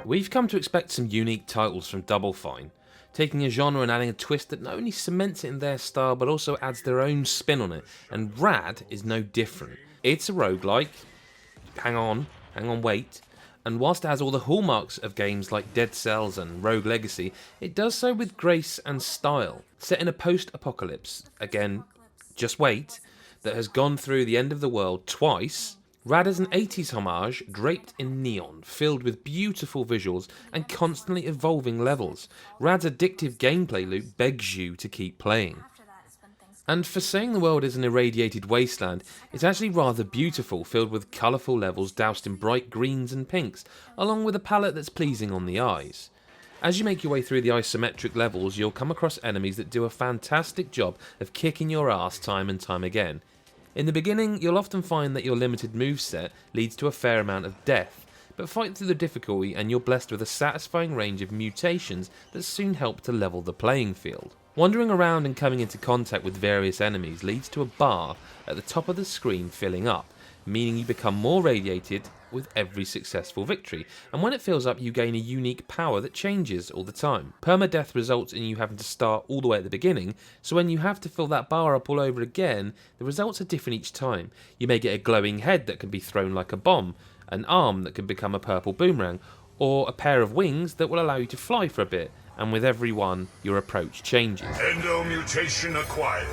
We've come to expect some unique titles from Double Fine, taking a genre and adding a twist that not only cements it in their style but also adds their own spin on it, and RAD is no different. It's a roguelike, hang on, wait, and whilst it has all the hallmarks of games like Dead Cells and Rogue Legacy, it does so with grace and style. Set in a post-apocalypse, again, just wait, that has gone through the end of the world twice, RAD is an 80s homage draped in neon, filled with beautiful visuals and constantly evolving levels. RAD's addictive gameplay loop begs you to keep playing. And for saying the world is an irradiated wasteland, it's actually rather beautiful, filled with colourful levels doused in bright greens and pinks, along with a palette that's pleasing on the eyes. As you make your way through the isometric levels, you'll come across enemies that do a fantastic job of kicking your ass time and time again. In the beginning, you'll often find that your limited moveset leads to a fair amount of death, but fight through the difficulty and you're blessed with a satisfying range of mutations that soon help to level the playing field. Wandering around and coming into contact with various enemies leads to a bar at the top of the screen filling up, meaning you become more radiated with every successful victory, and when it fills up you gain a unique power that changes all the time. Permadeath results in you having to start all the way at the beginning, so when you have to fill that bar up all over again, the results are different each time. You may get a glowing head that can be thrown like a bomb, an arm that can become a purple boomerang, or a pair of wings that will allow you to fly for a bit, and with every one, your approach changes. Mutation acquired.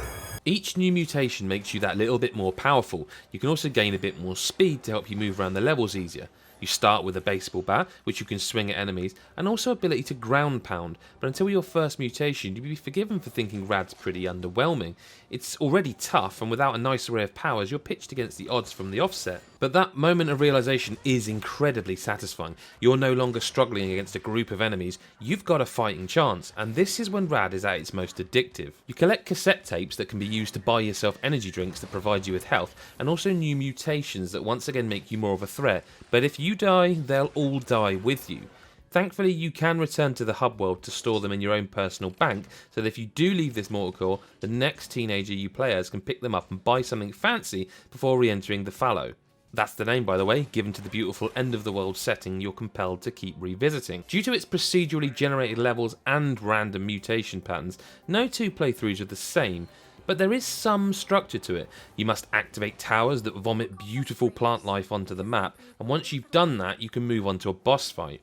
Each new mutation makes you that little bit more powerful. You can also gain a bit more speed to help you move around the levels easier. You start with a baseball bat, which you can swing at enemies, and also ability to ground pound, but until your first mutation you'd be forgiven for thinking RAD's pretty underwhelming. It's already tough, and without a nice array of powers you're pitched against the odds from the offset. But that moment of realisation is incredibly satisfying. You're no longer struggling against a group of enemies, you've got a fighting chance, and this is when RAD is at its most addictive. You collect cassette tapes that can be used to buy yourself energy drinks that provide you with health, and also new mutations that once again make you more of a threat, but if you die, they'll all die with you. Thankfully, you can return to the hub world to store them in your own personal bank, so that if you do leave this mortal core, the next teenager you play as can pick them up and buy something fancy before re-entering the fallow. That's the name, by the way, given to the beautiful end-of-the-world setting you're compelled to keep revisiting. Due to its procedurally generated levels and random mutation patterns, no two playthroughs are the same, but there is some structure to it. You must activate towers that vomit beautiful plant life onto the map, and once you've done that, you can move on to a boss fight.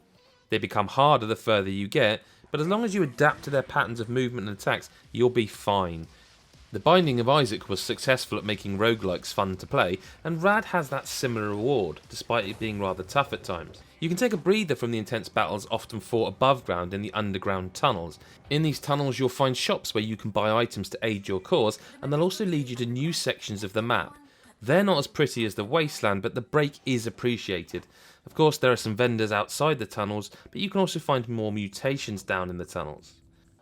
They become harder the further you get, but as long as you adapt to their patterns of movement and attacks, you'll be fine. The Binding of Isaac was successful at making roguelikes fun to play, and RAD has that similar reward, despite it being rather tough at times. You can take a breather from the intense battles often fought above ground in the underground tunnels. In these tunnels you'll find shops where you can buy items to aid your cause, and they'll also lead you to new sections of the map. They're not as pretty as the wasteland, but the break is appreciated. Of course there are some vendors outside the tunnels, but you can also find more mutations down in the tunnels.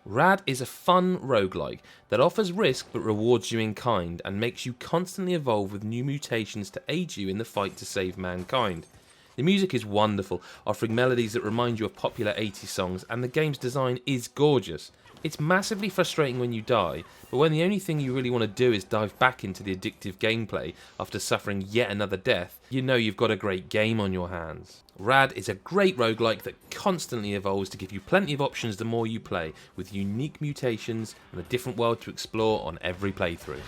RAD is a fun roguelike that offers risk but rewards you in kind, and makes you constantly evolve with new mutations to aid you in the fight to save mankind. The music is wonderful, offering melodies that remind you of popular 80s songs, and the game's design is gorgeous. It's massively frustrating when you die, but when the only thing you really want to do is dive back into the addictive gameplay after suffering yet another death, you know you've got a great game on your hands. RAD is a great roguelike that constantly evolves to give you plenty of options the more you play, with unique mutations and a different world to explore on every playthrough.